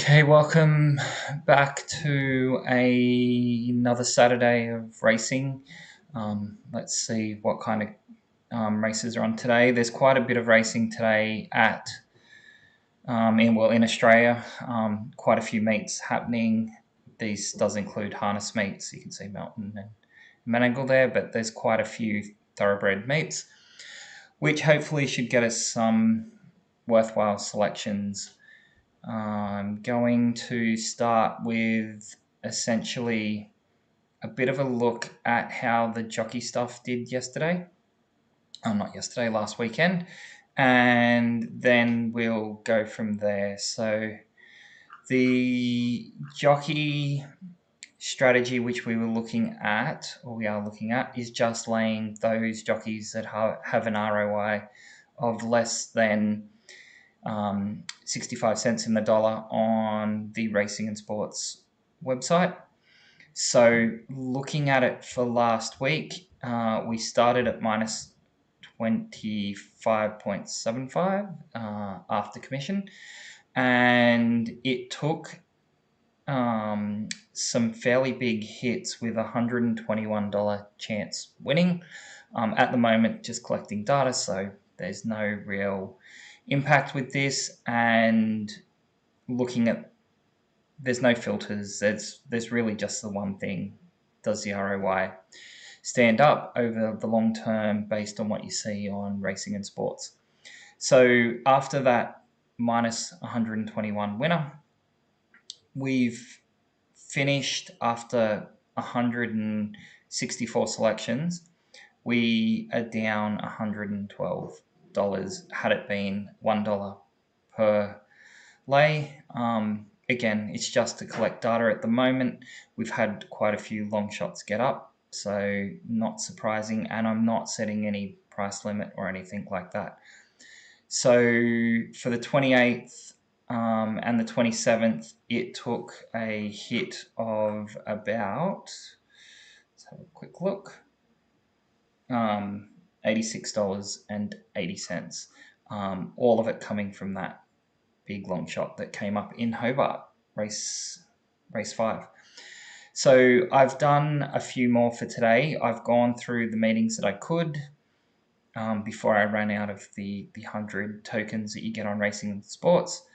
Okay, welcome back to another Saturday of racing. Let's see what kind of races are on today. There's quite a bit of racing today in Australia. Quite a few meets happening. These does include harness meets. You can see Melton and Menangle there, but there's quite a few thoroughbred meets, which hopefully should get us some worthwhile selections. I'm going to start with essentially a bit of a look at how the jockey stuff did yesterday. Not yesterday, last weekend. And then we'll go from there. So the jockey strategy which we are looking at, is just laying those jockeys that have an ROI of less than 65 cents in the dollar on the Racing and Sports website. So looking at it for last week, we started at minus 25.75 after commission, and it took some fairly big hits with $121 chance winning. At the moment, just collecting data, so there's no real impact with this, and looking at, there's no filters. There's really just the one thing: does the ROI stand up over the long term based on what you see on Racing and Sports? So after that minus 121 winner, we've finished after 164 selections. We are down $112 had it been $1 per lay. Again, it's just to collect data at the moment. We've had quite a few long shots get up, so not surprising, and I'm not setting any price limit or anything like that. So for the 28th and the 27th, it took a hit of about, let's have a quick look, $86.80. All of it coming from that big long shot that came up in Hobart, race 5. So I've done a few more for today. I've gone through the meetings that I could before I ran out of the 100 tokens that you get on Racing and Sports.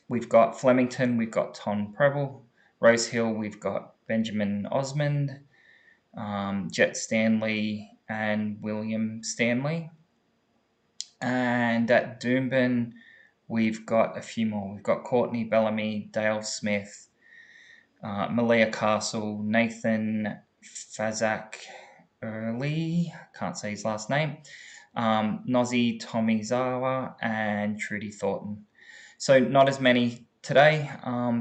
We've got Flemington, we've got Ton Preble, Rosehill, we've got Benjamin Osmond, Jet Stanley and William Stanley. And at Doomben, we've got a few more. We've got Courtney Bellamy, Dale Smith, Malia Castle, Nathan Fazak Early, can't say his last name, Nozi Tomizawa, and Trudy Thornton. So not as many today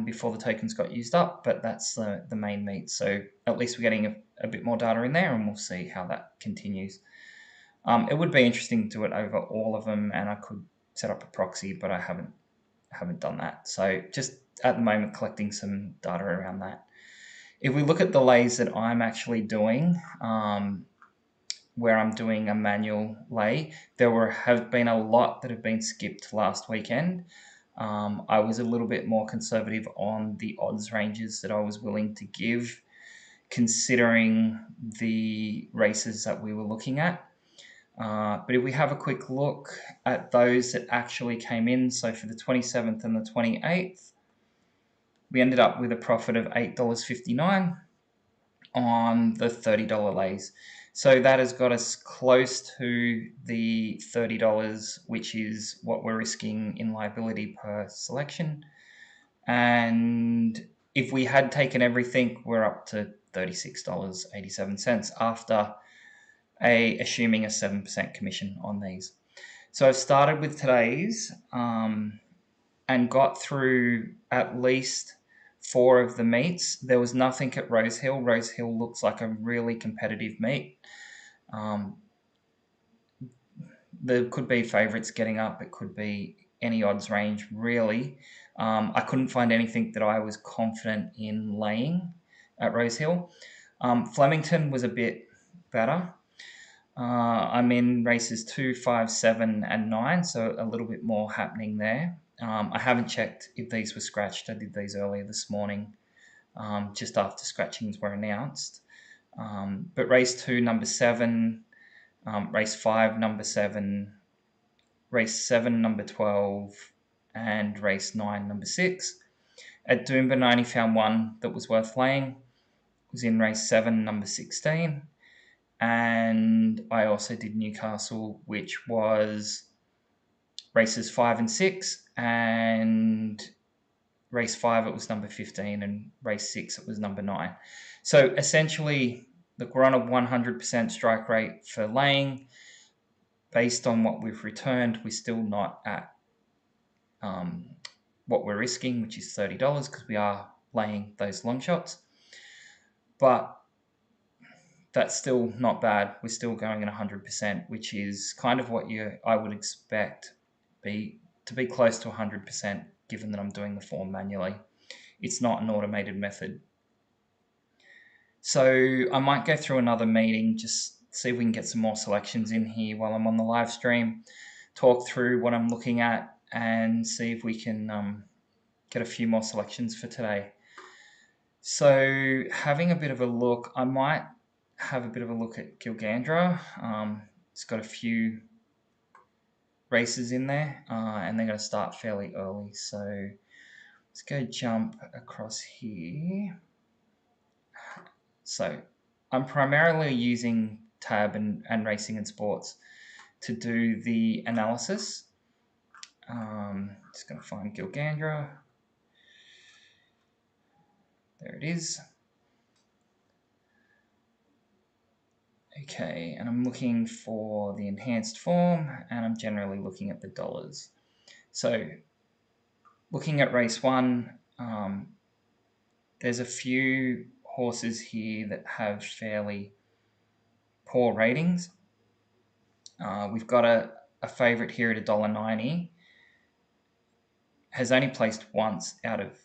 before the tokens got used up, but that's the main meet. So at least we're getting a bit more data in there, and we'll see how that continues. It would be interesting to do it over all of them, and I could set up a proxy, but I haven't done that. So just at the moment collecting some data around that. If we look at the lays that I'm actually doing, where I'm doing a manual lay, have been a lot that have been skipped last weekend. I was a little bit more conservative on the odds ranges that I was willing to give, considering the races that we were looking at. But if we have a quick look at those that actually came in, so for the 27th and the 28th, we ended up with a profit of $8.59 on the $30 lays. So that has got us close to the $30, which is what we're risking in liability per selection. And if we had taken everything, we're up to $36.87 after assuming a 7% commission on these. So I've started with today's and got through at least 4 of the meets. There was nothing at Rosehill. Rosehill looks like a really competitive meet. There could be favourites getting up. It could be any odds range, really. I couldn't find anything that I was confident in laying at Rosehill. Flemington was a bit better. I'm in races 2, 5, 7, and 9, so a little bit more happening there. I haven't checked if these were scratched. I did these earlier this morning, just after scratchings were announced. But race 2, number 7, race 5, number 7, race 7, number 12, and race 9, number 6. At Doomben, I only found one that was worth laying. It was in race 7, number 16. And I also did Newcastle, which was races 5 and 6. And race 5, it was number 15. And race 6, it was number 9. So essentially, look, we're on a 100% strike rate for laying. Based on what we've returned, we're still not at what we're risking, which is $30, because we are laying those long shots. But that's still not bad. We're still going at 100%, which is kind of what I would expect to be close to 100%, given that I'm doing the form manually. It's not an automated method. So I might go through another meeting, just see if we can get some more selections in here while I'm on the live stream, talk through what I'm looking at, and see if we can get a few more selections for today. So having a bit of a look, I might have a bit of a look at Gilgandra. It's got a few races in there, and they're going to start fairly early. So let's go jump across here. So I'm primarily using Tab and Racing and Sports to do the analysis. Just going to find Gilgandra. There it is. Okay, and I'm looking for the enhanced form, and I'm generally looking at the dollars. So looking at race 1, there's a few horses here that have fairly poor ratings. We've got a favourite here at $1.90. Has only placed once out of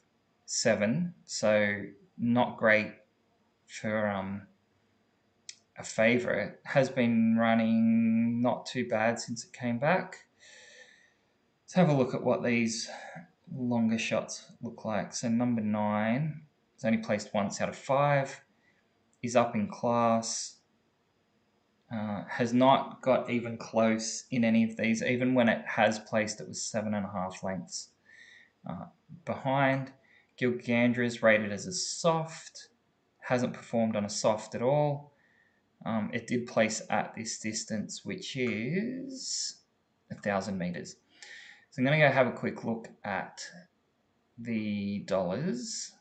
7, so not great for a favourite. Has been running not too bad since it came back. Let's have a look at what these longer shots look like. So number 9 is only placed once out of 5. Is up in class. Has not got even close in any of these. Even when it has placed, it was 7.5 lengths behind. Gilgandra is rated as a soft. Hasn't performed on a soft at all. It did place at this distance, which is 1,000 meters. So I'm going to go have a quick look at the dollars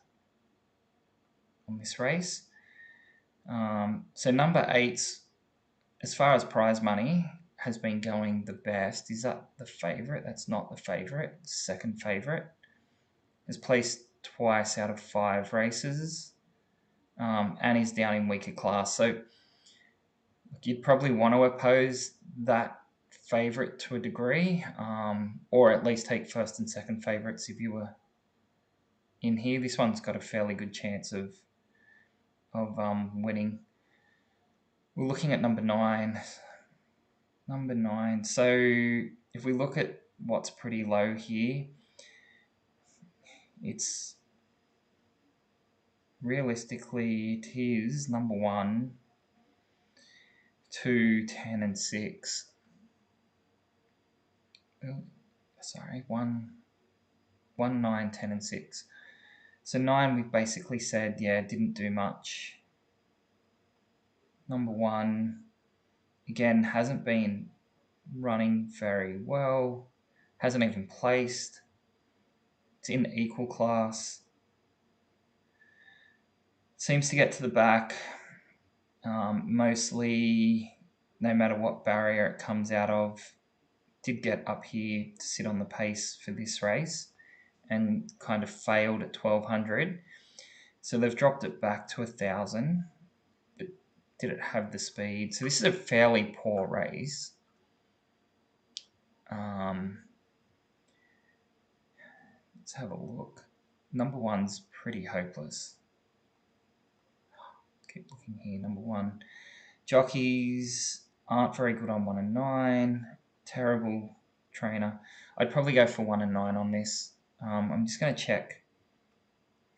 on this race. So number 8, as far as prize money, has been going the best. Is that the favourite? That's not the favourite. Second favourite. Has placed twice out of 5 races, and is down in weaker class. So you'd probably want to oppose that favourite to a degree, or at least take first and second favourites if you were in here. This one's got a fairly good chance of winning. We're looking at number 9. Number 9. So if we look at what's pretty low here, it's realistically it is number 1, 2, 10, and 6. Oh, sorry, 1, 9, 10, and 6. So 9, we've basically said, yeah, didn't do much. Number 1, again, hasn't been running very well. Hasn't even placed. It's in equal class. Seems to get to the back. Mostly, no matter what barrier it comes out of. Did get up here to sit on the pace for this race and kind of failed at 1,200. So they've dropped it back to 1,000. But did it have the speed? So this is a fairly poor race. Let's have a look. Number 1's pretty hopeless. Keep looking here. Number 1. Jockeys, aren't very good on 1 and 9. Terrible trainer. I'd probably go for 1 and 9 on this. I'm just going to check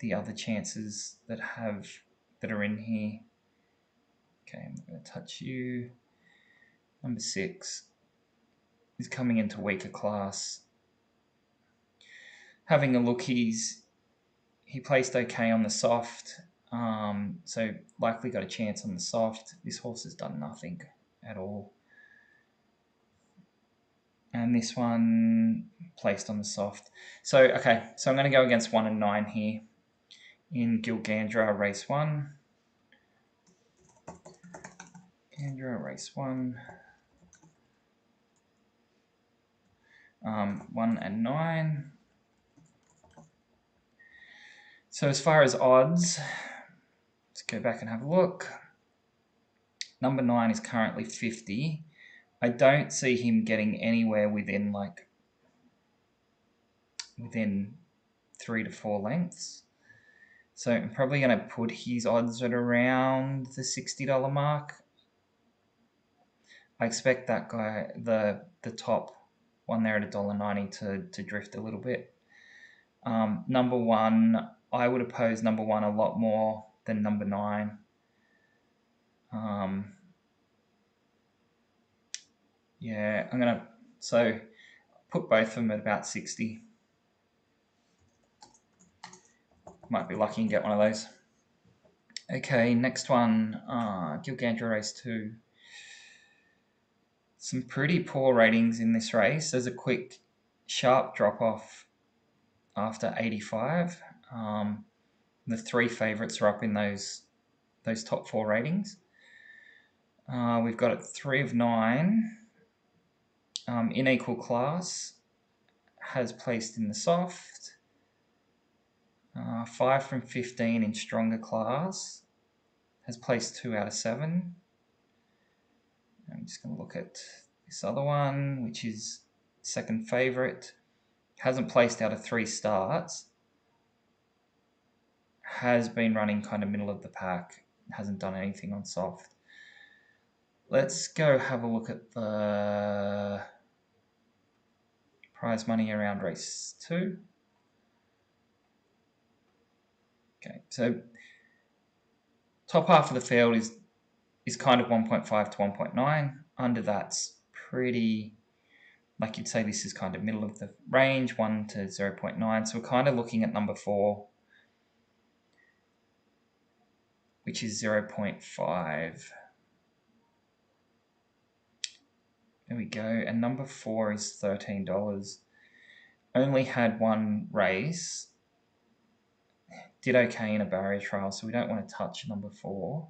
the other chances that are in here. Okay, I'm not going to touch you. Number 6 is coming into weaker class. Having a look, he placed okay on the soft, so likely got a chance on the soft. This horse has done nothing at all. And this one placed on the soft. So, okay, so I'm going to go against 1 and 9 here in Gilgandra race 1. Gilgandra race 1. 1 and 9. So as far as odds, let's go back and have a look. Number 9 is currently 50. I don't see him getting anywhere within 3 to 4 lengths. So I'm probably going to put his odds at around the $60 mark. I expect that guy, the top one there at $1.90 to drift a little bit. Number 1, I would oppose number 1 a lot more than number 9. Yeah, I'm going to put both of them at about 60. Might be lucky and get one of those. Okay, next one, Gilgandra race 2. Some pretty poor ratings in this race. There's a quick, sharp drop-off after 85. The 3 favourites are up in those top 4 ratings. We've got it 3 of 9 in equal class, has placed in the soft. 5 from 15 in stronger class, has placed 2 out of 7. I'm just going to look at this other one, which is second favourite. Hasn't placed out of 3 starts. Has been running kind of middle of the pack. Hasn't done anything on soft. Let's go have a look at the prize money around race 2. Okay, so top half of the field is kind of 1.5 to 1.9. Under that's pretty, like you'd say this is kind of middle of the range, 1 to 0.9. So we're kind of looking at number 4, which is 0.5. There we go. And number 4 is $13. Only had 1 race. Did okay in a barrier trial, so we don't want to touch number 4.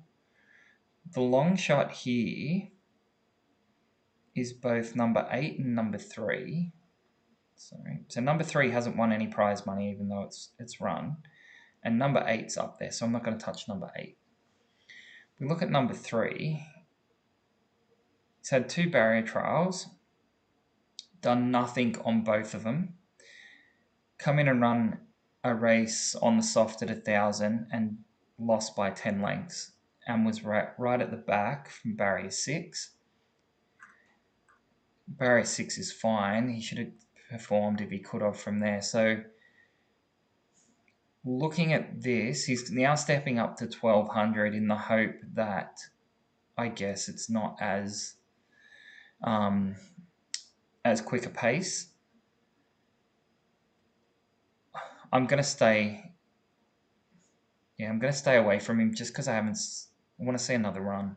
The long shot here is both number 8 and number 3. Sorry. So number 3 hasn't won any prize money, even though it's run. And number 8's up there, so I'm not going to touch number 8. We look at number 3. He's had 2 barrier trials, done nothing on both of them. Come in and run a race on the soft at 1,000 and lost by 10 lengths, and was right at the back from barrier 6. Barrier 6 is fine. He should have performed if he could have from there. So looking at this, he's now stepping up to 1,200 in the hope that, I guess, it's not as quick a pace. I'm going to stay away from him just because I want to see another run.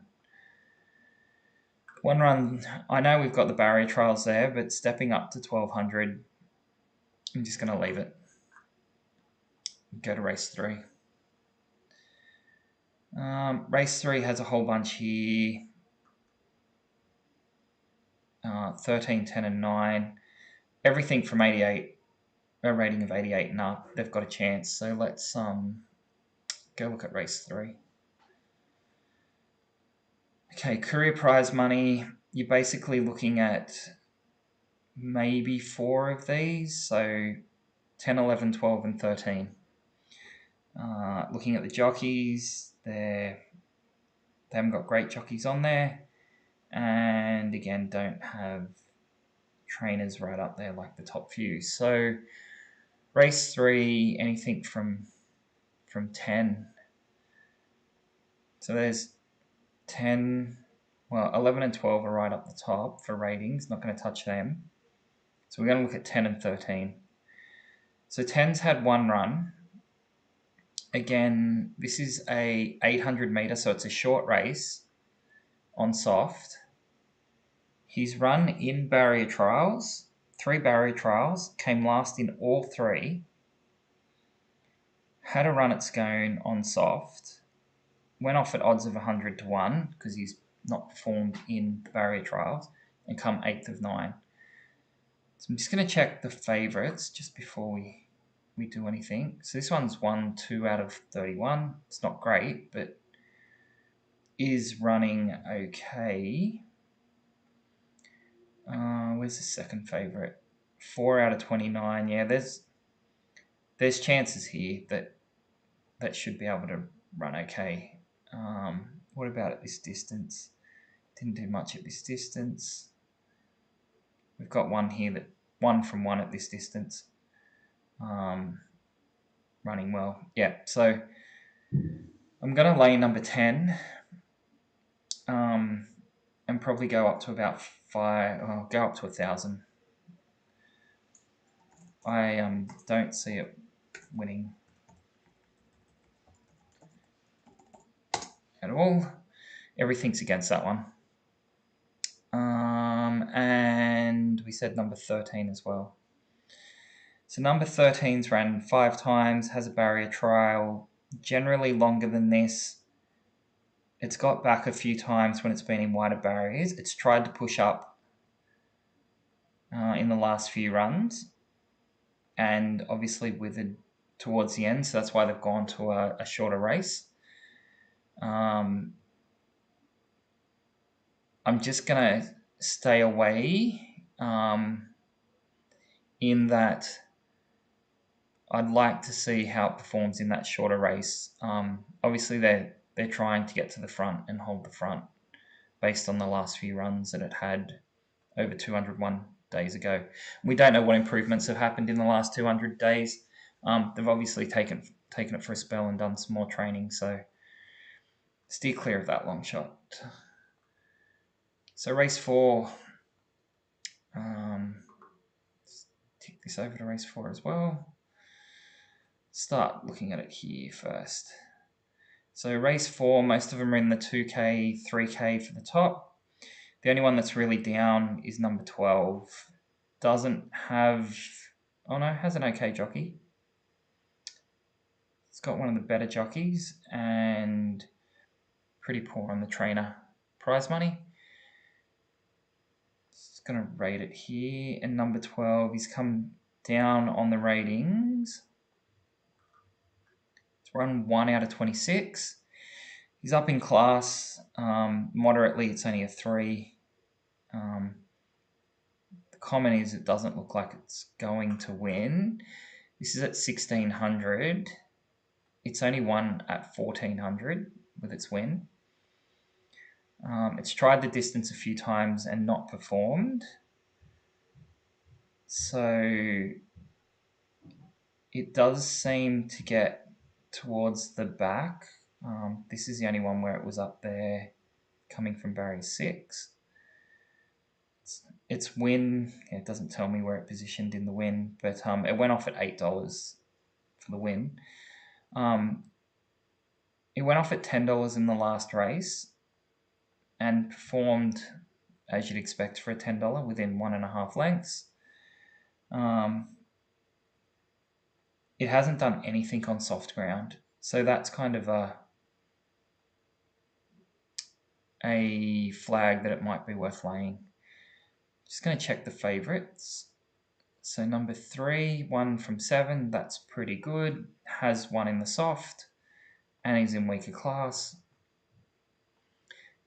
One run, I know we've got the barrier trials there, but stepping up to 1,200, I'm just going to leave it. Go to race 3. Race 3 has a whole bunch here. 13, 10 and 9. Everything from 88, a rating of 88 and up, they've got a chance. So let's go look at race 3. Okay, career prize money, you're basically looking at maybe 4 of these, so 10, 11, 12 and 13. Looking at the jockeys, they haven't got great jockeys on there. and again don't have trainers right up there like the top few. So race 3, anything from 10. So there's 10, well, 11 and 12 are right up the top for ratings. Not going to touch them. So we're going to look at 10 and 13. So 10's had one run. Again, this is a 800 meter, so it's a short race on soft. He's run in barrier trials, 3 barrier trials, came last in all 3. Had a run at Scone on soft, went off at odds of 100 to 1 because he's not performed in the barrier trials, and come 8th of 9. So I'm just going to check the favourites just before we do anything. So this one's won 2 out of 31. It's not great, but is running okay. Where's the second favourite? 4 out of 29. Yeah, there's chances here that should be able to run okay. What about at this distance? Didn't do much at this distance. We've got one here that 1 from 1 at this distance. Running well. Yeah, so I'm going to lay number 10 and probably go up to about 5, go up to 1,000. I don't see it winning at all. Everything's against that one. And we said number 13 as well. So number 13's ran 5 times, has a barrier trial, generally longer than this. It's got back a few times when it's been in wider barriers. It's tried to push up in the last few runs, and obviously withered towards the end, so that's why they've gone to a shorter race. I'm just going to stay away in that I'd like to see how it performs in that shorter race. Obviously, they're trying to get to the front and hold the front based on the last few runs that it had over 201 days ago. We don't know what improvements have happened in the last 200 days. They've obviously taken it for a spell and done some more training, so steer clear of that long shot. So race 4, tick this over to race 4 as well. Start looking at it here first. So race 4, most of them are in the 2K, 3K for the top. The only one that's really down is number 12. Doesn't have, has an okay jockey. It's got one of the better jockeys and pretty poor on the trainer prize money. Just going to rate it here. And number 12, he's come down on the ratings. It's run 1 out of 26. He's up in class moderately. It's only a 3. The comment is it doesn't look like it's going to win. This is at 1,600. It's only won at 1,400 with its win. It's tried the distance a few times and not performed. So it does seem to get towards the back. This is the only one where it was up there coming from barrier 6. Its win, it doesn't tell me where it positioned in the win, but it went off at $8 for the win. It went off at $10 in the last race and performed as you'd expect for a $10 within 1.5 lengths. It hasn't done anything on soft ground, so that's kind of a flag that it might be worth laying. Just going to check the favourites. So number 3, 1 from 7, that's pretty good. Has 1 in the soft and is in weaker class.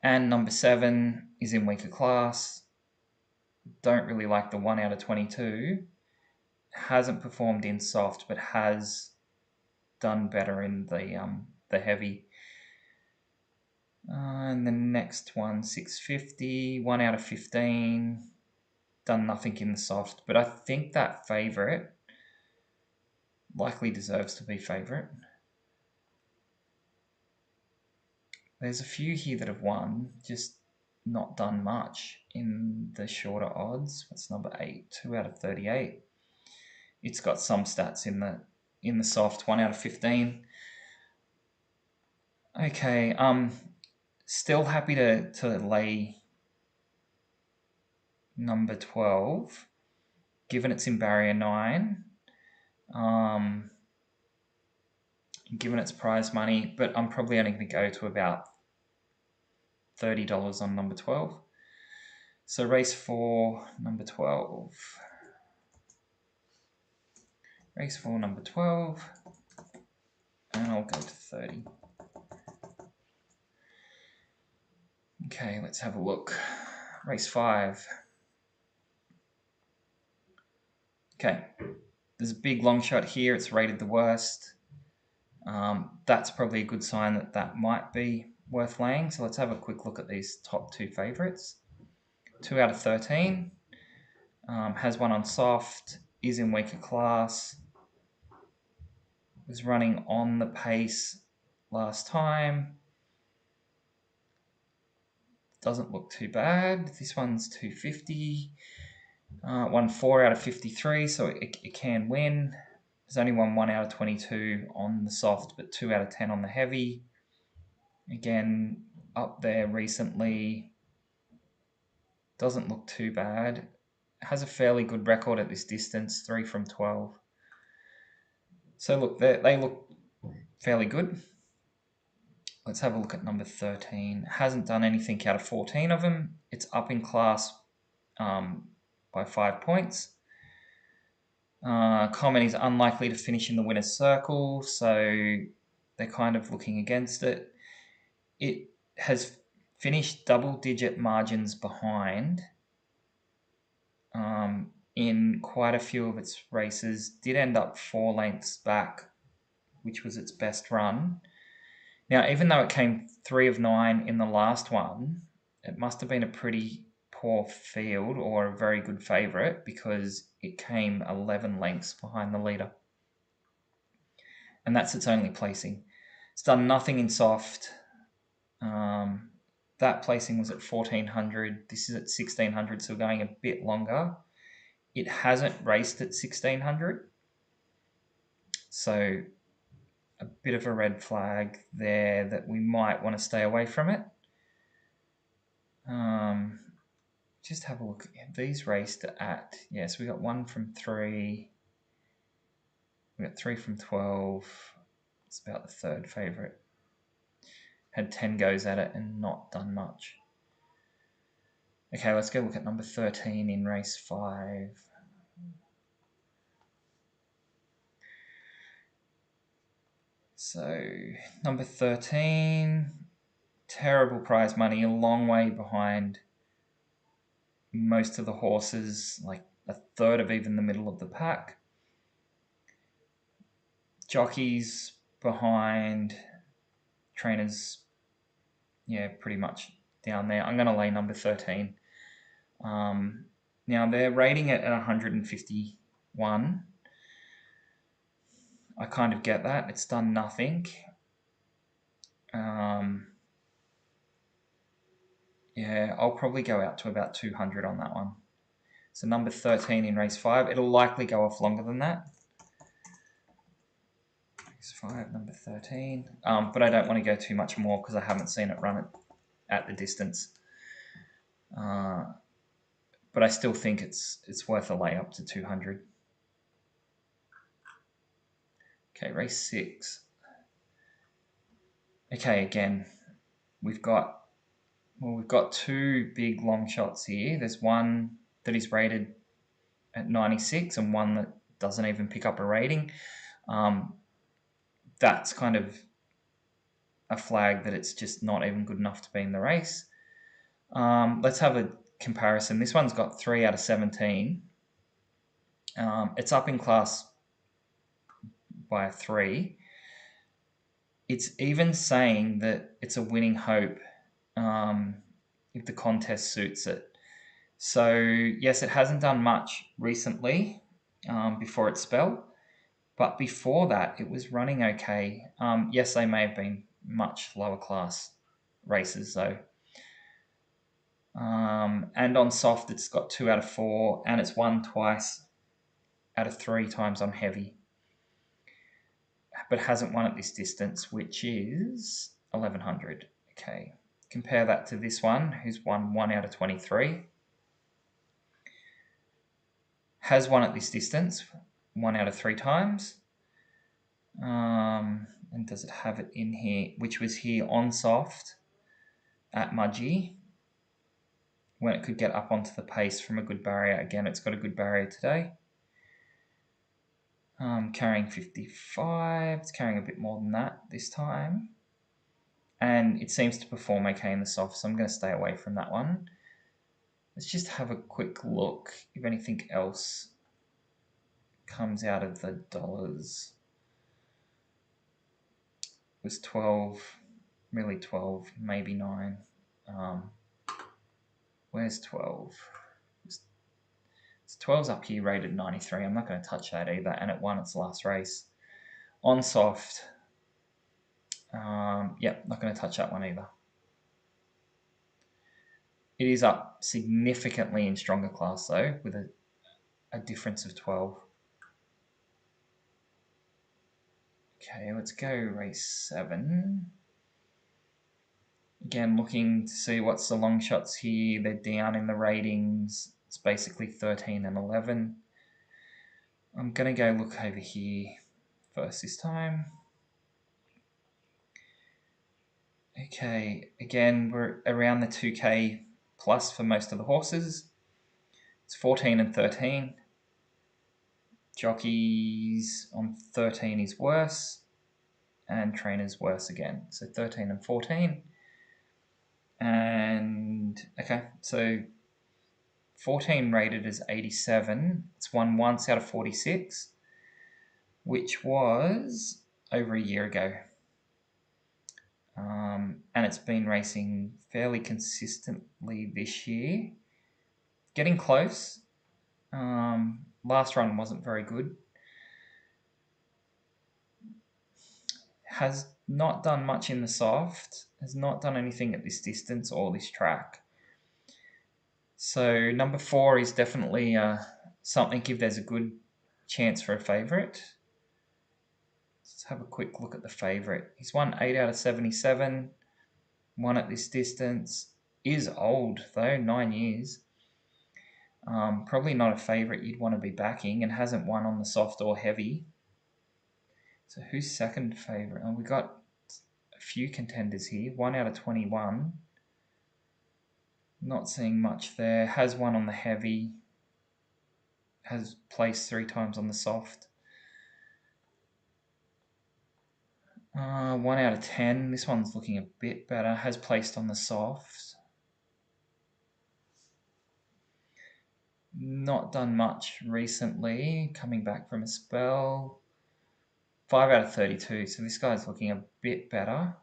And number 7 is in weaker class. Don't really like the 1 out of 22. Hasn't performed in soft, but has done better in the heavy. And the next one, 650, 1 out of 15. Done nothing in the soft, but I think that favourite likely deserves to be favourite. There's a few here that have won, just not done much in the shorter odds. What's number 8? 2 out of 38. It's got some stats in the soft, 1 out of 15. Okay, still happy to lay number 12, given it's in barrier 9. Given its prize money, but I'm probably only going to go to about $30 on number 12. So race 4, number 12. Race 4, number 12. And I'll go to 30. Okay, let's have a look. Race 5. Okay, there's a big long shot here. It's rated the worst. That's probably a good sign that that might be worth laying. So let's have a quick look at these top 2 favourites. 2 out of 13. Has one on soft. Is in weaker class. Was running on the pace last time. Doesn't look too bad. This one's 250. Won 4 out of 53, so it can win. There's only won 1 out of 22 on the soft, but 2 out of 10 on the heavy. Again, up there recently. Doesn't look too bad. Has a fairly good record at this distance, 3 from 12. So look, they look fairly good. Let's have a look at number 13. Hasn't done anything out of 14 of them. It's up in class by 5 points. Common is unlikely to finish in the winner's circle, so they're kind of looking against it. It has finished double-digit margins behind in quite a few of its races. Did end up 4 lengths back, which was its best run. Now, even though it came 3 of 9 in the last one, it must have been a pretty poor field or a very good favourite because it came 11 lengths behind the leader. And that's its only placing. It's done nothing in soft. That placing was at 1400. This is at 1600, so going a bit longer. It hasn't raced at 1600. So a bit of a red flag there that we might want to stay away from it. Just have a look. These raced at, yes, we got 1 from 3. We got 3 from 12. It's about the third favourite. Had 10 goes at it and not done much. Okay, let's go look at number 13 in race 5. So, number 13, terrible prize money, a long way behind most of the horses, like a third of even the middle of the pack. Jockeys behind, trainers, yeah, pretty much down there. I'm going to lay number 13. Now, they're rating it at 151. I kind of get that. It's done nothing. Yeah, I'll probably go out to about 200 on that one. So number 13 in race 5. It'll likely go off longer than that. Race 5, number 13. But I don't want to go too much more because I haven't seen it run at the distance. But I still think it's worth a lay up to 200. Okay, race 6. Okay, again, we've got 2 big long shots here. There's one that is rated at 96 and one that doesn't even pick up a rating. That's kind of a flag that it's just not even good enough to be in the race. Let's have a comparison. This one's got 3 out of 17. It's up in class by 3. It's even saying that it's a winning hope if the contest suits it. So yes, it hasn't done much recently before its spell, but before that it was running okay. Yes, they may have been much lower class races though. And on soft it's got 2 out of 4 and it's won twice out of 3 times on heavy, but hasn't won at this distance, which is 1100. Okay, compare that to this one, who's won 1 out of 23. Has won at this distance 1 out of 3 times. And does it have it in here, which was here on soft at Mudgee, when it could get up onto the pace from a good barrier. Again, it's got a good barrier today. Carrying 55. It's carrying a bit more than that this time. And it seems to perform okay in the soft, so I'm going to stay away from that one. Let's just have a quick look if anything else comes out of the dollars. It was 12, really 12, maybe 9. Where's 12? It's 12's up here rated 93. I'm not going to touch that either, and it won its last race on soft. Yep, not going to touch that one either. It is up significantly in stronger class though, with a difference of 12. Okay, let's go race 7. Again, looking to see what's the long shots here. They're down in the ratings. It's basically 13 and 11. I'm going to go look over here first this time. Okay, again, we're around the 2K plus for most of the horses. It's 14 and 13. Jockeys on 13 is worse, and trainers worse again. So 13 and 14. And okay, so 14 rated as 87. It's won once out of 46, which was over a year ago. And it's been racing fairly consistently this year. Getting close. Last run wasn't very good. Has not done much in the soft. Has not done anything at this distance or this track. So number 4 is definitely something if there's a good chance for a favourite. Let's have a quick look at the favourite. He's won 8 out of 77. Won at this distance. Is old though, 9 years. Probably not a favourite you'd want to be backing, and hasn't won on the soft or heavy. So who's second favourite? Oh, we got a few contenders here. 1 out of 21. Not seeing much there. Has won on the heavy. Has placed 3 times on the soft. 1 out of 10. This one's looking a bit better. Has placed on the soft. Not done much recently. Coming back from a spell. 5 out of 32. So this guy's looking a bit better.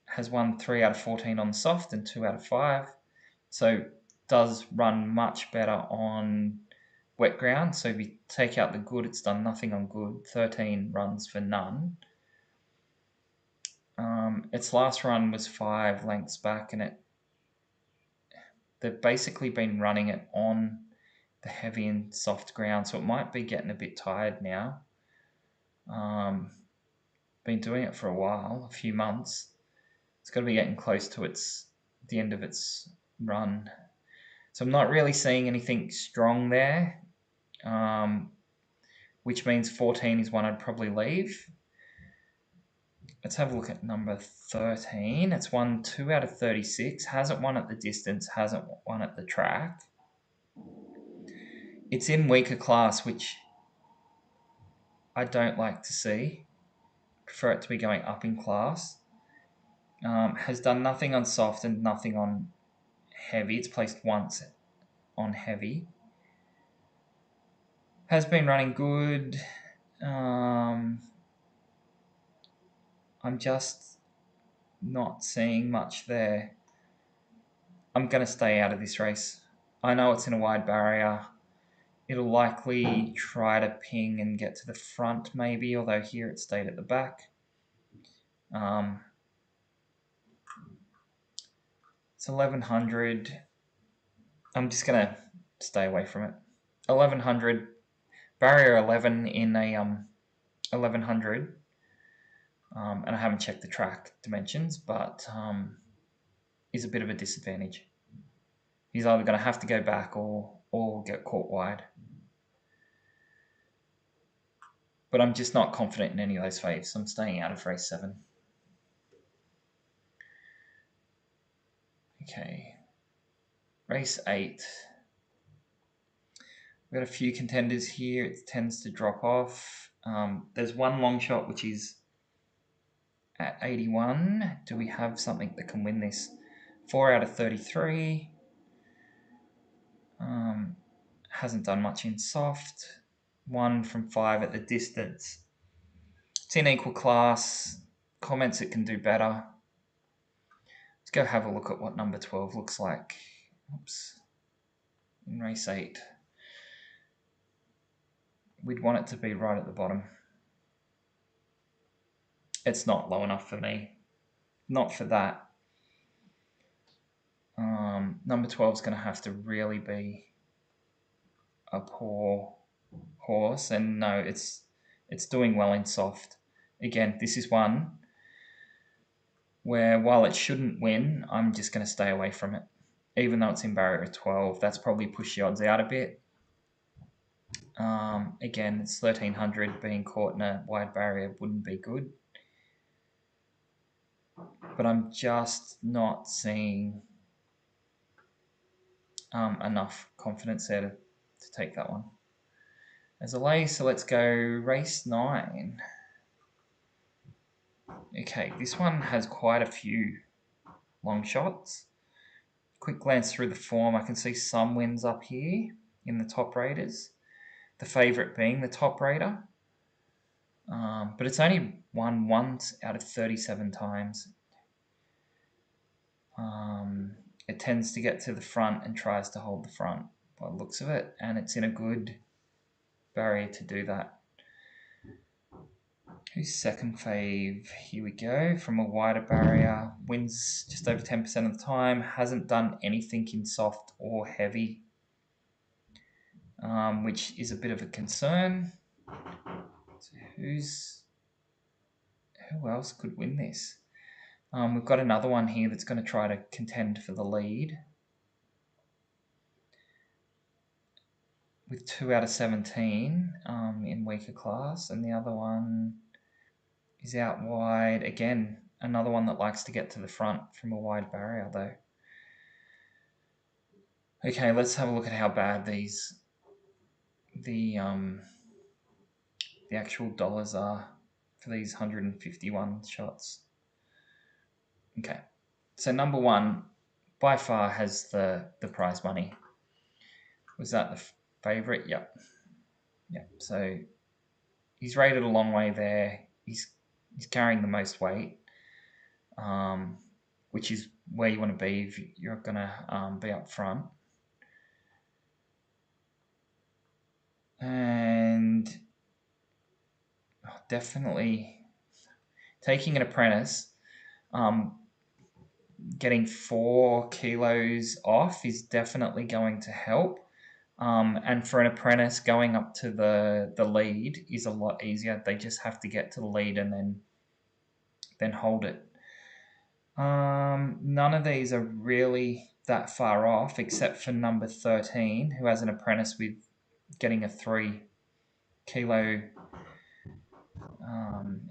Has won 3 out of 14 on the soft and 2 out of 5. So does run much better on wet ground. So if you take out the good, it's done nothing on good. 13 runs for none. Its last run was 5 lengths back, and they've basically been running it on the heavy and soft ground, so it might be getting a bit tired now. Been doing it for a while, a few months. It's got to be getting close to the end of its run. So I'm not really seeing anything strong there, which means 14 is one I'd probably leave. Let's have a look at number 13. It's won 2 out of 36. Hasn't won at the distance. Hasn't won at the track. It's in weaker class, which I don't like to see. Prefer it to be going up in class. Has done nothing on soft and nothing on heavy. It's placed once on heavy. Has been running good. I'm just not seeing much there. I'm going to stay out of this race. I know it's in a wide barrier. It'll likely try to ping and get to the front maybe, although here it stayed at the back. It's 1100. I'm just going to stay away from it. 1100, barrier 11 in a 1100. And I haven't checked the track dimensions, but is a bit of a disadvantage. He's either going to have to go back or get caught wide. But I'm just not confident in any of those faves. I'm staying out of race 7. Okay. Race 8. We've got a few contenders here. It tends to drop off. There's one long shot which is at 81. Do we have something that can win this? 4 out of 33. Hasn't done much in soft. 1 from 5 at the distance. It's in equal class. Comments it can do better. Let's go have a look at what number 12 looks like. Oops. In race 8. We'd want it to be right at the bottom. It's not low enough for me. Not for that. Number 12 is going to have to really be a poor horse. And no, it's doing well in soft. Again, this is one where while it shouldn't win, I'm just going to stay away from it. Even though it's in barrier 12, that's probably pushed the odds out a bit. Again, it's 1300. Being caught in a wide barrier wouldn't be good. But I'm just not seeing enough confidence there to take that one as a lay. So let's go race 9. Okay, this one has quite a few long shots. Quick glance through the form, I can see some wins up here in the top raters. The favourite being the top rater. But it's only won once out of 37 times. It tends to get to the front and tries to hold the front by the looks of it, and it's in a good barrier to do that. Who's second fave? Here we go. From a wider barrier, wins just over 10% of the time, hasn't done anything in soft or heavy, which is a bit of a concern. So who else could win this? We've got another one here that's going to try to contend for the lead with 2 out of 17 in weaker class, and the other one is out wide. Again, another one that likes to get to the front from a wide barrier, though. Okay, let's have a look at how bad the actual dollars are for these 151 shots. Okay, so number 1 by far has the prize money. Was that the favourite? Yep. So he's rated a long way there. He's carrying the most weight, which is where you want to be if you're going to be up front. And definitely taking an apprentice, getting 4 kilos off is definitely going to help. And for an apprentice, going up to the lead is a lot easier. They just have to get to the lead and then hold it. None of these are really that far off, except for number 13, who has an apprentice with getting a 3 kilo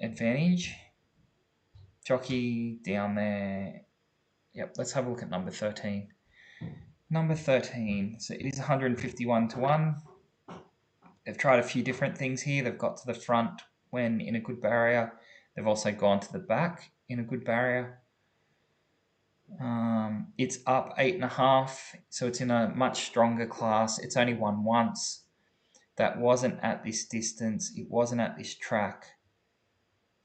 advantage. Jockey down there. Yep, let's have a look at number 13. Number 13, so it is 151 to 1. They've tried a few different things here. They've got to the front when in a good barrier. They've also gone to the back in a good barrier. It's up 8.5, so it's in a much stronger class. It's only won once. That wasn't at this distance. It wasn't at this track.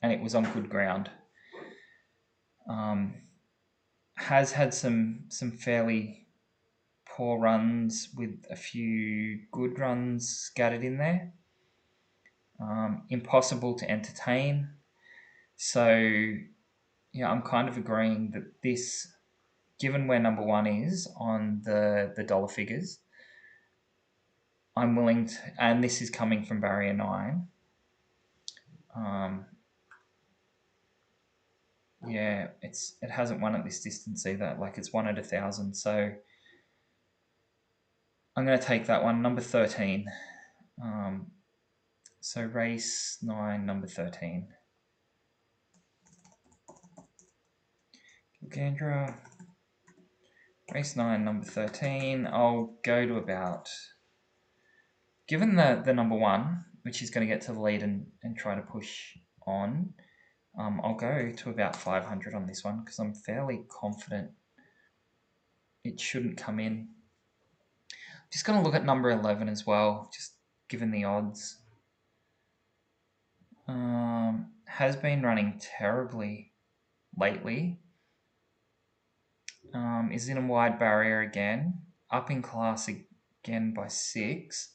And it was on good ground. Has had some fairly poor runs with a few good runs scattered in there. Impossible to entertain. So, yeah, I'm kind of agreeing that this, given where number one is on the dollar figures, I'm willing to, and this is coming from barrier 9. Yeah, it hasn't won at this distance either. Like, it's won at 1,000. So I'm going to take that one, number 13. So race 9, number 13. Gandra. Race 9, number 13. I'll go to about, given the number 1, which is going to get to the lead and try to push on, I'll go to about 500 on this one because I'm fairly confident it shouldn't come in. Just going to look at number 11 as well, just given the odds. Has been running terribly lately. Is in a wide barrier again. Up in class again by 6.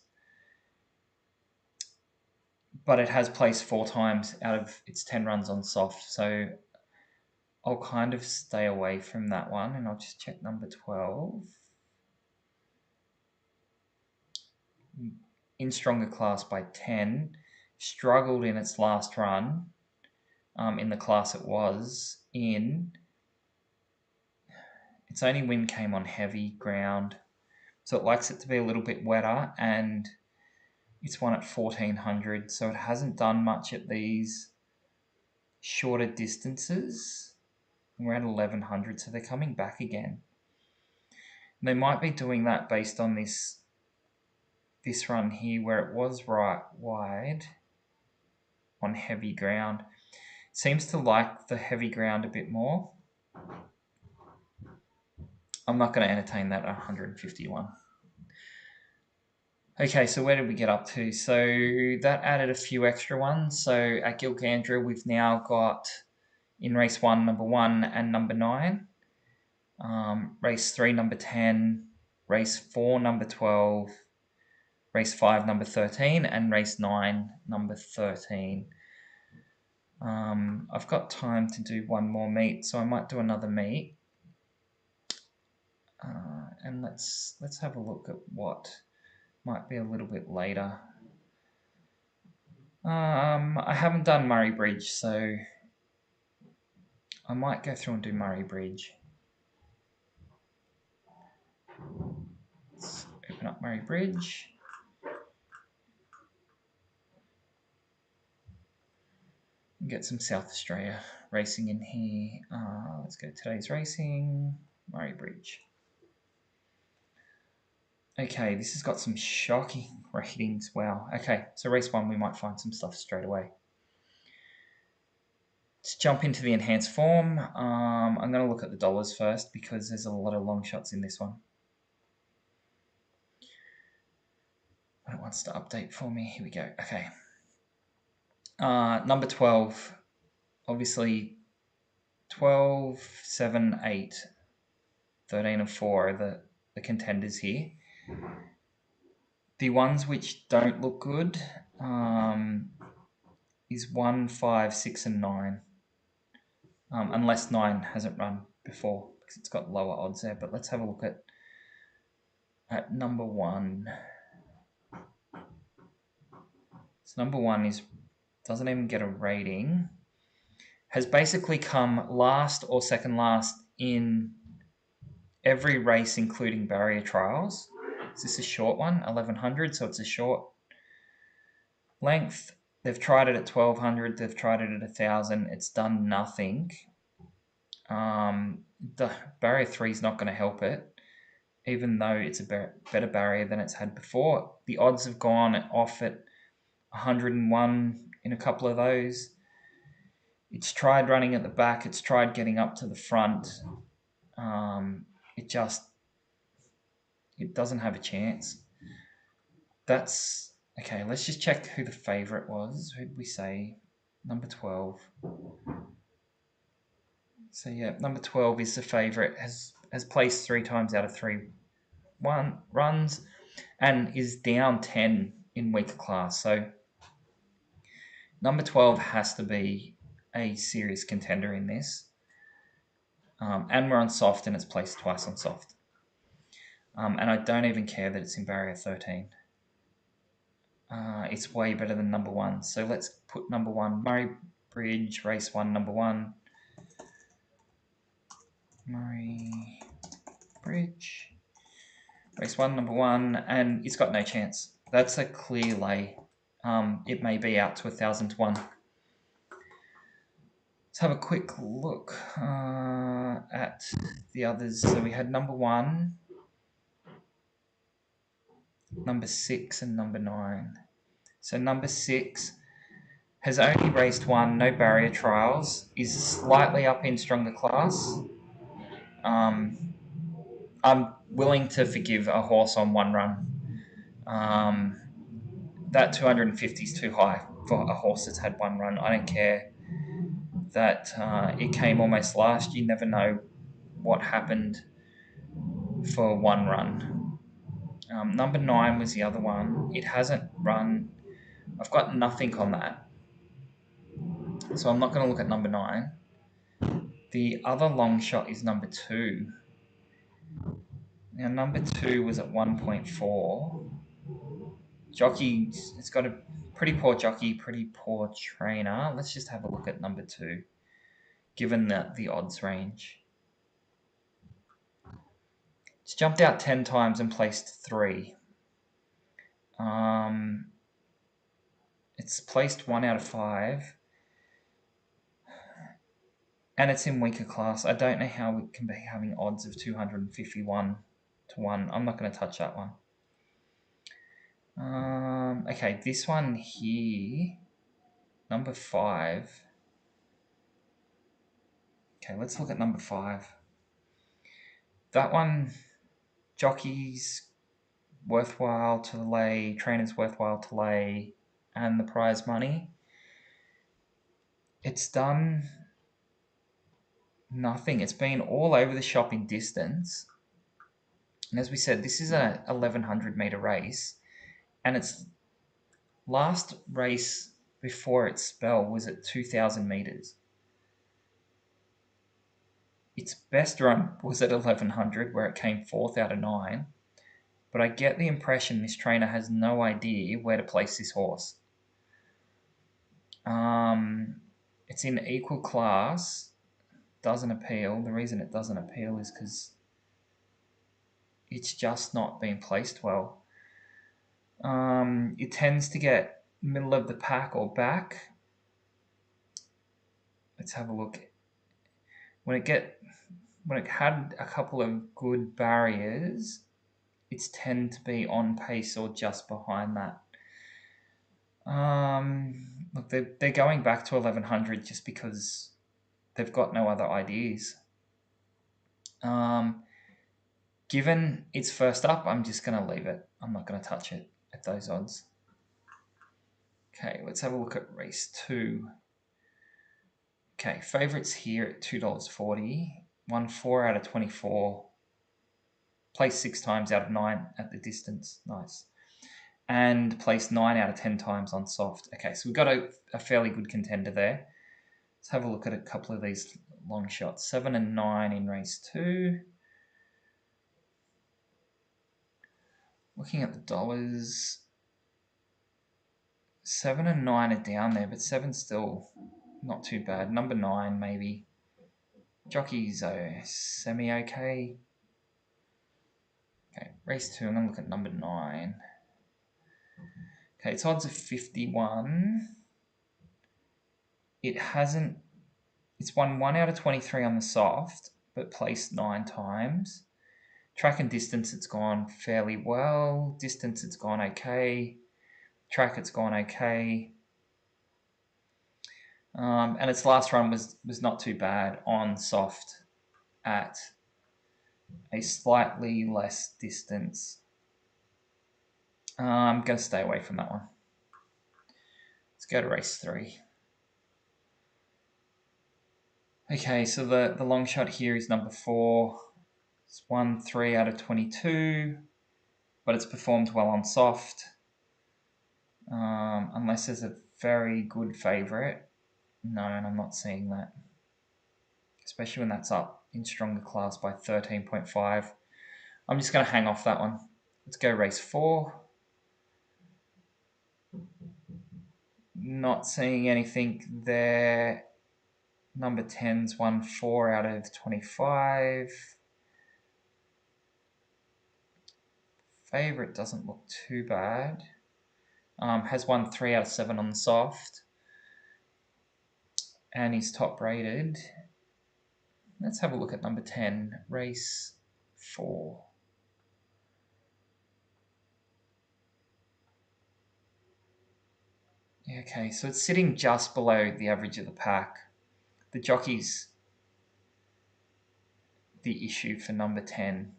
But it has placed 4 times out of its 10 runs on soft. So I'll kind of stay away from that one. And I'll just check number 12. In stronger class by 10. Struggled in its last run. In the class it was in. Its only win came on heavy ground. So it likes it to be a little bit wetter, and it's won at 1,400. So it hasn't done much at these shorter distances. We're at 1,100, so they're coming back again. And they might be doing that based on this run here where it was right wide on heavy ground. Seems to like the heavy ground a bit more. I'm not going to entertain that at 151. Okay, so where did we get up to? So that added a few extra ones. So at Gilgandra, we've now got in race 1, number 1 and number 9. Race 3, number 10. Race 4, number 12. Race 5, number 13. And race 9, number 13. I've got time to do one more meet, so I might do another meet. And let's have a look at what might be a little bit later. I haven't done Murray Bridge, so I might go through and do Murray Bridge. Let's open up Murray Bridge. Get some South Australia racing in here. Let's go today's racing, Murray Bridge. Okay, this has got some shocking ratings. Wow. Okay, so race 1, we might find some stuff straight away. Let's jump into the enhanced form. I'm going to look at the dollars first because there's a lot of long shots in this one. It wants to update for me. Here we go. Okay. Number 12. Obviously, 12, 7, 8, 13 and 4 are the contenders here. The ones which don't look good is 1, 5, 6, and 9. Unless 9 hasn't run before because it's got lower odds there. But let's have a look at number 1. So number 1 doesn't even get a rating. Has basically come last or second last in every race, including barrier trials. Is this a short one? 1,100, so it's a short length. They've tried it at 1,200. They've tried it at 1,000. It's done nothing. The barrier 3 is not going to help it, even though it's a better barrier than it's had before. The odds have gone off at 101 in a couple of those. It's tried running at the back. It's tried getting up to the front. It doesn't have a chance. That's okay. Let's just check who the favourite was. Who did we say? Number 12. So yeah, number 12 is the favourite. Has placed 3 times out of 3 runs, and is down 10 in weaker class. So number 12 has to be a serious contender in this. And we're on soft, and it's placed twice on soft. And I don't even care that it's in barrier 13. It's way better than number 1. So let's put number 1, Murray Bridge, race 1, number 1. Murray Bridge, race 1, number 1, and it's got no chance. That's a clear lay. It may be out to 1,000 to 1. Let's have a quick look at the others. So we had number 1, number 6, and number 9. So number 6 has only raced 1, no barrier trials, is slightly up in stronger class. I'm willing to forgive a horse on 1 run. That 250 is too high for a horse that's had 1 run. I don't care that it came almost last. You never know what happened for 1 run. Number 9 was the other one. It hasn't run. I've got nothing on that. So I'm not going to look at number 9. The other long shot is number 2. Now, number 2 was at 1.4. Jockey, it's got a pretty poor jockey, pretty poor trainer. Let's just have a look at number 2, given that the odds range. It's jumped out 10 times and placed 3. It's placed 1 out of 5. And it's in weaker class. I don't know how it can be having odds of 251 to 1. I'm not going to touch that one. Okay, this one here, number 5. Okay, let's look at number 5. That one, jockey's worthwhile to lay, trainer's worthwhile to lay, and the prize money. It's done nothing. It's been all over the shop in distance. And as we said, this is a 1,100 metre race. And its last race before its spell was at 2,000 metres. Its best run was at 1,100, where it came 4th out of 9. But I get the impression this trainer has no idea where to place this horse. It's in equal class. Doesn't appeal. The reason it doesn't appeal is because it's just not being placed well. It tends to get middle of the pack or back. Let's have a look. When it had a couple of good barriers, it's tend to be on pace or just behind that. Look, they're going back to 1,100 just because they've got no other ideas. Given it's first up, I'm just going to leave it. I'm not going to touch it at those odds. Okay, let's have a look at race 2. Okay, favourites here at $2.40. Won 4 out of 24. Placed 6 times out of 9 at the distance. Nice. And placed 9 out of 10 times on soft. Okay, so we've got a fairly good contender there. Let's have a look at a couple of these long shots. 7 and 9 in race 2. Looking at the dollars, 7 and 9 are down there, but 7's still not too bad. Number 9 maybe. Jockeys are semi-okay. Okay, race 2, I'm going to look at number 9. Okay, its odds are 51. It's won 1 out of 23 on the soft, but placed 9 times. Track and distance, it's gone fairly well. Distance, it's gone okay. Track, it's gone okay. And its last run was not too bad on soft at a slightly less distance. I'm going to stay away from that one. Let's go to race 3. Okay, so the long shot here is number 4. It's won 3 out of 22, but it's performed well on soft. Unless there's a very good favourite. No, and I'm not seeing that. Especially when that's up in stronger class by 13.5. I'm just going to hang off that one. Let's go race 4. Not seeing anything there. Number 10's won 4 out of 25. Favourite doesn't look too bad. Has won 3 out of 7 on the soft. And he's top rated. Let's have a look at number 10, race 4. Okay, so it's sitting just below the average of the pack. The jockey's the issue for number 10.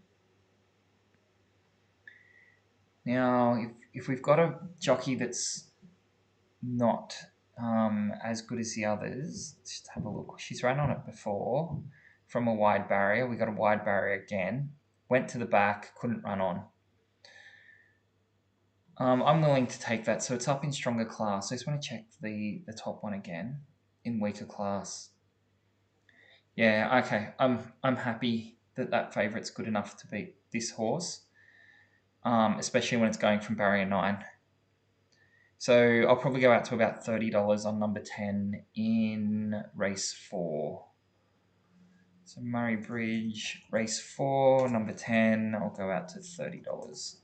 Now, if we've got a jockey that's not as good as the others, let's just have a look. She's run on it before from a wide barrier. We got a wide barrier again. Went to the back, couldn't run on. I'm willing to take that. So it's up in stronger class. I just want to check the top one again in weaker class. Yeah, okay. I'm happy that favourite's good enough to beat this horse, especially when it's going from barrier 9. So I'll probably go out to about $30 on number 10 in race 4. So Murray Bridge, race 4, number 10, I'll go out to $30.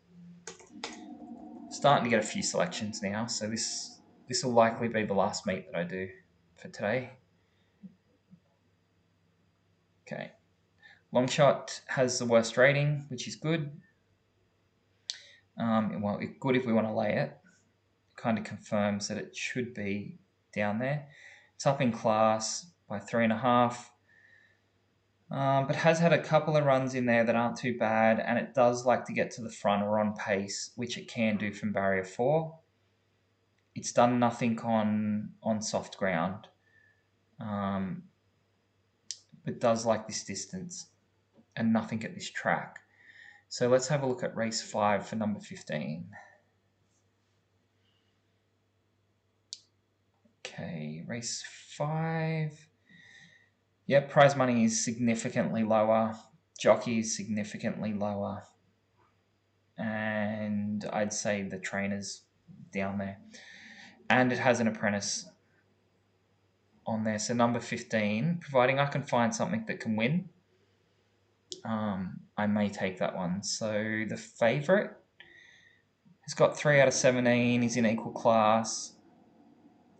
Starting to get a few selections now, so this will likely be the last meet that I do for today. Okay. Long shot has the worst rating, which is good. Well, it's good if we want to lay it. Kind of confirms that it should be down there. It's up in class by 3.5. But has had a couple of runs in there that aren't too bad, and it does like to get to the front or on pace, which it can do from barrier 4. It's done nothing on soft ground, but does like this distance and nothing at this track. So let's have a look at race 5 for number 15. Okay, race 5. Yep, prize money is significantly lower. Jockey is significantly lower. And I'd say the trainer's down there. And it has an apprentice on there. So number 15, providing I can find something that can win, I may take that one. So the favourite has got 3 out of 17. He's in equal class.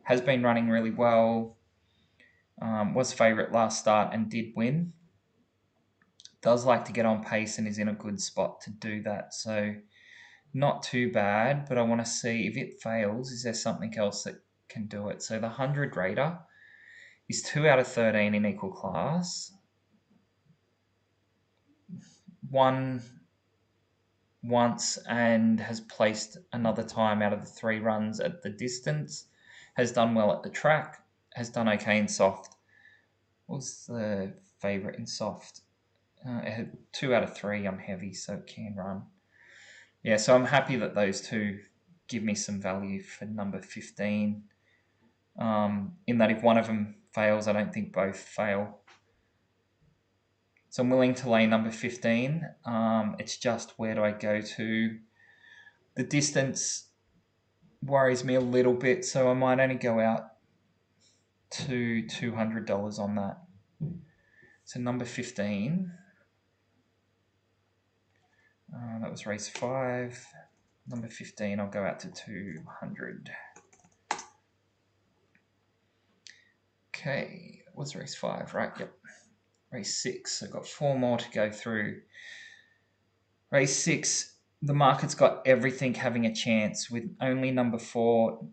Has been running really well. Was favourite last start and did win. Does like to get on pace and is in a good spot to do that. So not too bad, but I want to see if it fails, is there something else that can do it? So the 100 rater is 2 out of 13 in equal class. Won once and has placed another time out of the 3 runs at the distance. Has done well at the track. Has done okay in soft. What's the favourite in soft? It had 2 out of 3 on heavy, so it can run. Yeah, so I'm happy that those two give me some value for number 15. In that if one of them fails, I don't think both fail. So I'm willing to lay number 15. It's just where do I go to? The distance worries me a little bit, so I might only go out to $200 on that. So number 15. That was race 5. Number 15, I'll go out to 200. Okay, what's race 5? Right, yep. Race 6, I've got 4 more to go through. Race 6, the market's got everything having a chance, with only number 4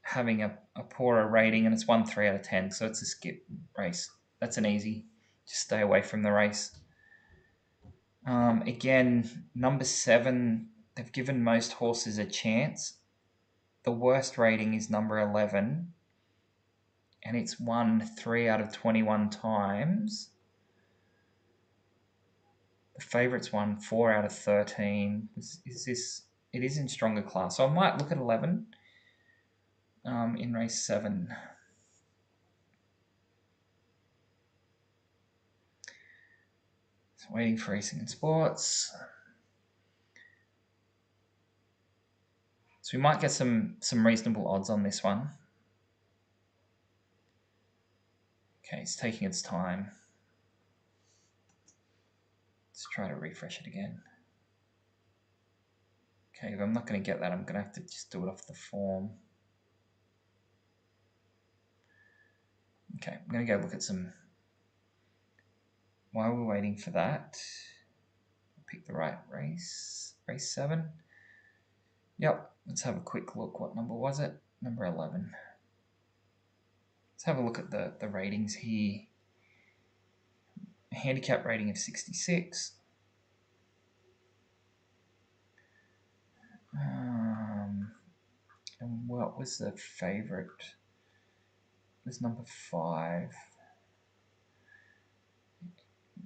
having a poorer rating, and it's won 3 out of 10, so it's a skip race. That's an easy. Just stay away from the race. Again, number 7, they've given most horses a chance. The worst rating is number 11, and it's won 3 out of 21 times. The favourites won 4 out of 13. Is this? It is in stronger class, so I might look at 11 in race 7. So waiting for Racing and Sports. So we might get some reasonable odds on this one. Okay, it's taking its time. Let's try to refresh it again. Okay, if I'm not going to get that, I'm going to have to just do it off the form. Okay, I'm going to go look at some... While we're waiting for that, pick the right race. Race 7. Yep, let's have a quick look. What number was it? Number 11. Let's have a look at the ratings here. A handicap rating of 66. And what was the favourite? It was number 5.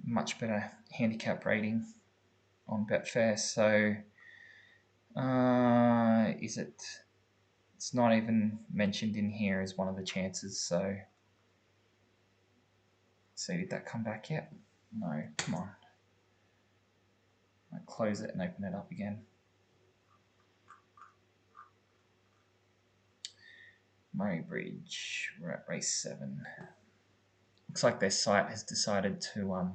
Much better handicap rating on Betfair. So, is it? It's not even mentioned in here as one of the chances. So, see, did that come back yet? No, come on. I'll close it and open it up again. Murray Bridge, we're at race 7. Looks like their site has decided to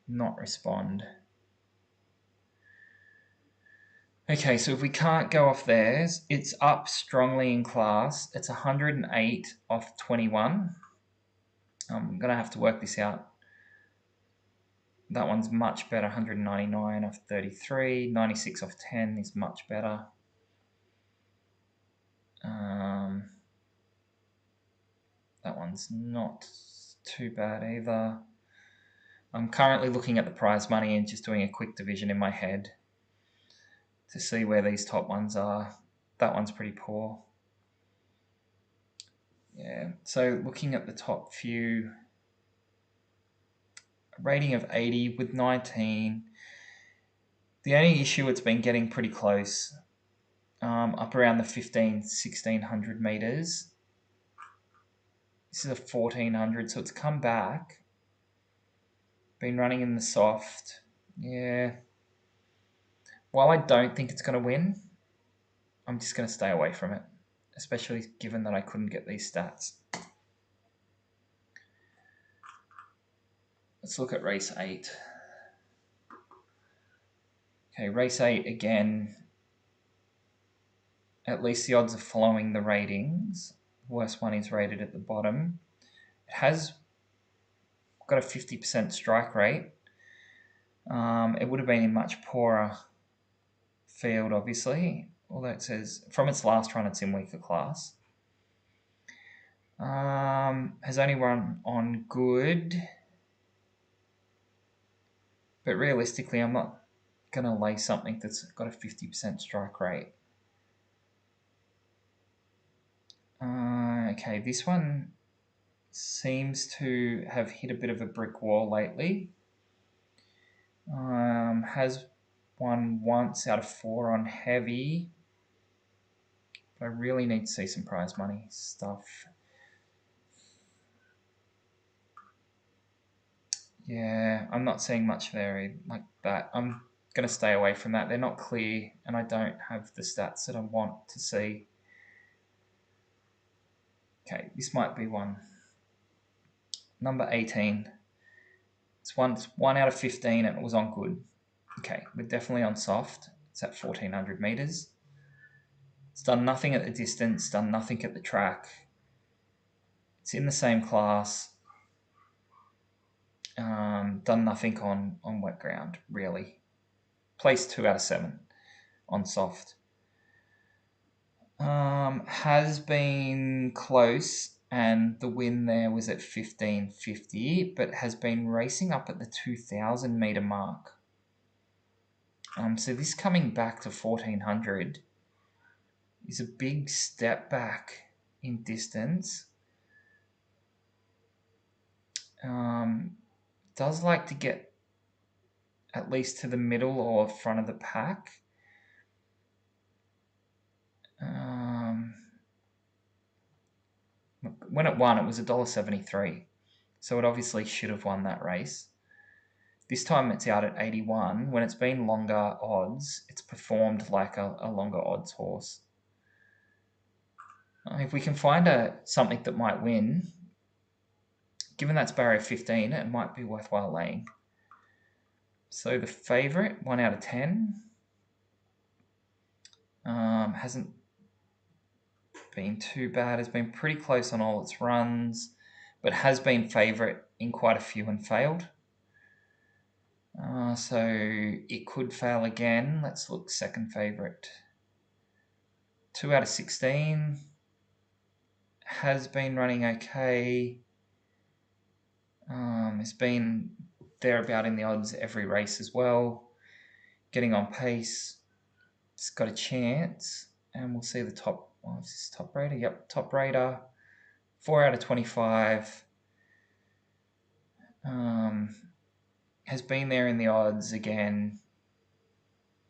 not respond. Okay, so if we can't go off theirs, it's up strongly in class. It's 108 off 21. I'm going to have to work this out. That one's much better, 199 off 33. 96 off 10 is much better. That one's not too bad either. I'm currently looking at the prize money and just doing a quick division in my head to see where these top ones are. That one's pretty poor. Yeah, so looking at the top few, a rating of 80 with 19. The only issue, it's been getting pretty close, up around the 1600 meters. This is a 1400, so it's come back. Been running in the soft. Yeah. While I don't think it's going to win, I'm just going to stay away from it, especially given that I couldn't get these stats. Let's look at race 8. Okay, race 8 again. At least the odds are following the ratings. The worst one is rated at the bottom. It has got a 50% strike rate. It would have been in much poorer field, obviously, although it says from its last run it's in weaker class. Has only run on good, but realistically I'm not going to lay something that's got a 50% strike rate. Okay, this one seems to have hit a bit of a brick wall lately. Has won once out of 4 on heavy. But I really need to see some prize money stuff. Yeah, I'm not seeing much there like that. I'm going to stay away from that. They're not clear, and I don't have the stats that I want to see. Okay, this might be one. Number 18. It's 1 out of 15, and it was on good. Okay, we're definitely on soft. It's at 1400 meters. It's done nothing at the distance, done nothing at the track. It's in the same class. Done nothing on wet ground, really. Placed 2 out of 7 on soft. Has been close, and the win there was at 1550, but has been racing up at the 2000 meter mark. So this coming back to 1400 is a big step back. in distance. Does like to get at least to the middle or front of the pack. When it won, it was $1.73, so it obviously should have won that race. This time it's out at 81. When it's been longer odds, it's performed like a longer odds horse. If we can find something that might win, given that's barrier 15, it might be worthwhile laying. So the favourite, 1 out of 10, hasn't been too bad. Has been pretty close on all its runs, but has been favourite in quite a few and failed. So it could fail again. Let's look second favourite. 2 out of 16. Has been running okay. It's been thereabout in the odds every race as well. Getting on pace. It's got a chance. And we'll see the top. Oh, is this top rater? Yep, top rater. 4 out of 25. Has been there in the odds again.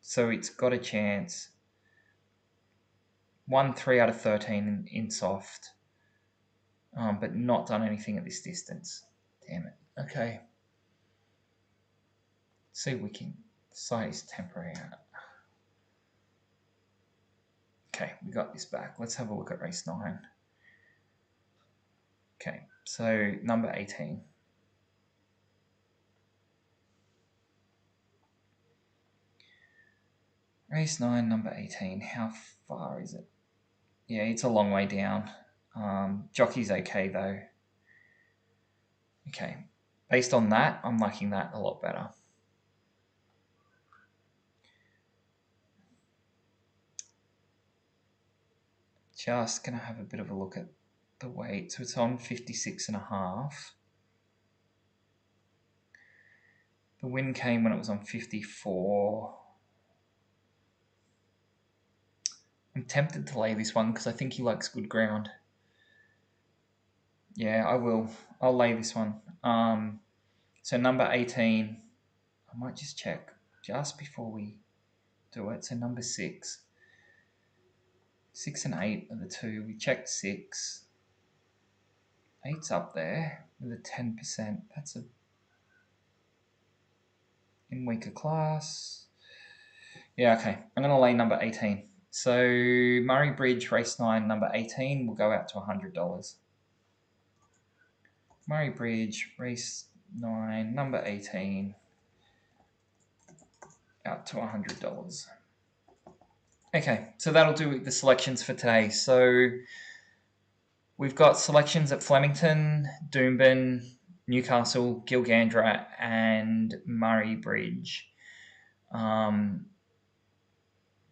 So it's got a chance. Won 3 out of 13 in soft. But not done anything at this distance. Damn it. Okay. See if we can decide his temporary out. Okay, we got this back. Let's have a look at race 9. Okay, so number 18. Race 9, number 18. How far is it? Yeah, it's a long way down. Jockey's okay though. Okay, based on that, I'm liking that a lot better. Just going to have a bit of a look at the weight. So it's on 56.5. The win came when it was on 54. I'm tempted to lay this one because I think he likes good ground. Yeah, I will. I'll lay this one. So number 18, I might just check just before we do it. So number 6. 6 and 8 are the two. We checked 6. 8's up there with a 10%. That's in weaker class. Yeah, okay. I'm going to lay number 18. So Murray Bridge, race 9, number 18 will go out to $100. Murray Bridge, race 9, number 18, out to $100. Okay, so that'll do the selections for today. So we've got selections at Flemington, Doomben, Newcastle, Gilgandra, and Murray Bridge.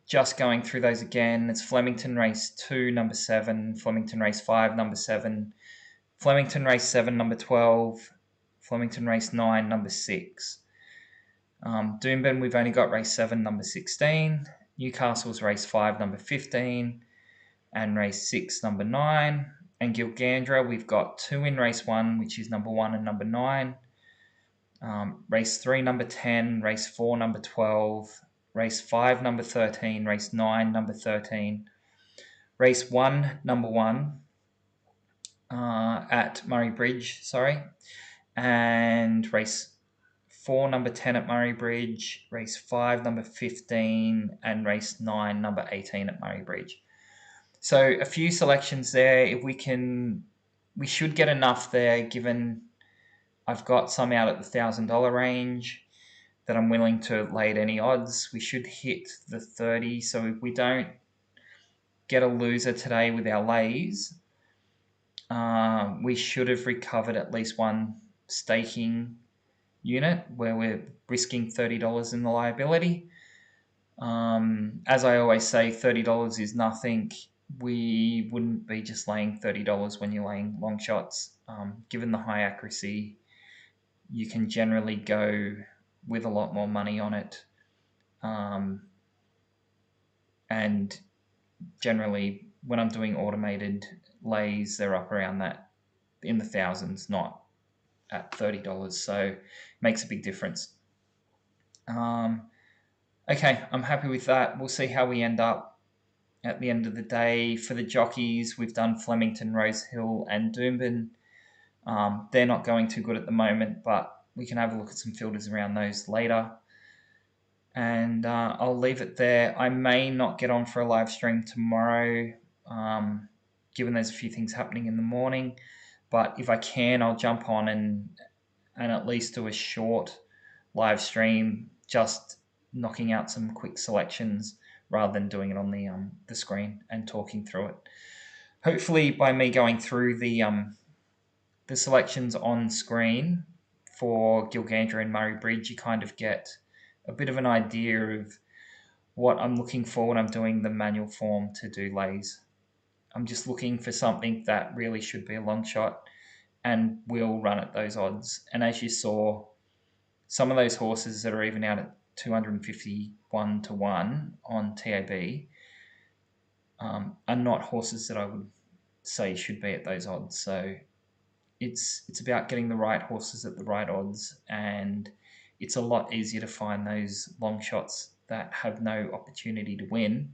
Just going through those again, it's Flemington race 2, number 7, Flemington race 5, number 7, Flemington race 7, number 12, Flemington race 9, number 6. Doomben, we've only got race 7, number 16, Newcastle's race 5, number 15, and race 6, number 9. And Gilgandra, we've got 2 in race 1, which is number 1 and number 9. Race 3, number 10, race 4, number 12, race 5, number 13, race 9, number 13, race 1, number 1 at Murray Bridge, and race 4, number 10 at Murray Bridge, race 5, number 15, and race 9, number 18 at Murray Bridge. So a few selections there. If we should get enough there, given I've got some out at the $1,000 range that I'm willing to lay at any odds. We should hit the 30. So if we don't get a loser today with our lays, we should have recovered at least one staking unit where we're risking $30 in the liability. As I always say, $30 is nothing. We wouldn't be just laying $30 when you're laying long shots. Given the high accuracy, you can generally go with a lot more money on it. And generally when I'm doing automated lays, they're up around that in the thousands, not at $30. So it makes a big difference. Okay, I'm happy with that. We'll see how we end up at the end of the day. For the jockeys, we've done Flemington, Rosehill, and Doomben. They're not going too good at the moment, but we can have a look at some filters around those later. And I'll leave it there. I may not get on for a live stream tomorrow, given there's a few things happening in the morning. But if I can, I'll jump on and at least do a short live stream, just knocking out some quick selections rather than doing it on the screen and talking through it. Hopefully, by me going through the selections on screen for Gilgandra and Murray Bridge, you kind of get a bit of an idea of what I'm looking for when I'm doing the manual form to do lays. I'm just looking for something that really should be a long shot and will run at those odds. And as you saw, some of those horses that are even out at 251 to 1 on TAB are not horses that I would say should be at those odds. So it's about getting the right horses at the right odds, and it's a lot easier to find those long shots that have no opportunity to win,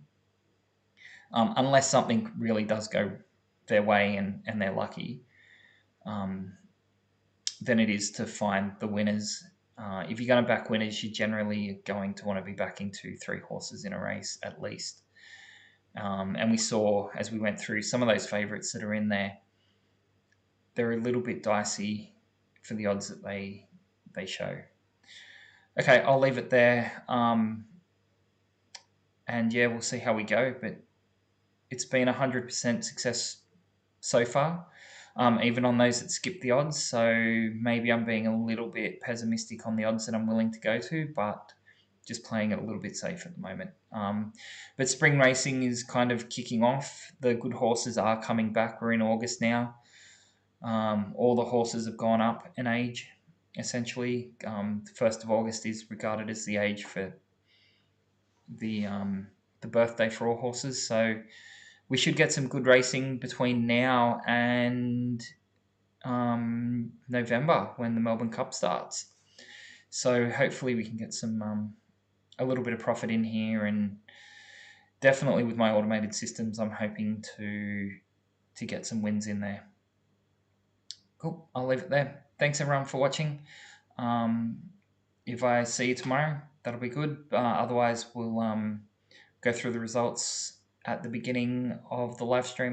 unless something really does go their way and they're lucky. Than it is to find the winners. If you're going to back winners, you're generally going to want to be backing 2-3 horses in a race at least. And we saw, as we went through, some of those favourites that are in there, they're a little bit dicey for the odds that they show. Okay, I'll leave it there. And yeah, we'll see how we go. But it's been 100% success so far. Even on those that skip the odds. So maybe I'm being a little bit pessimistic on the odds that I'm willing to go to, but just playing it a little bit safe at the moment. But spring racing is kind of kicking off. The good horses are coming back. We're in August now. All the horses have gone up in age, essentially. The 1st of August is regarded as the age for the birthday for all horses. So we should get some good racing between now and November when the Melbourne Cup starts. So hopefully we can get some a little bit of profit in here, and definitely with my automated systems, I'm hoping to get some wins in there. Cool. I'll leave it there. Thanks everyone for watching. If I see you tomorrow, that'll be good. Otherwise, we'll go through the results at the beginning of the live stream.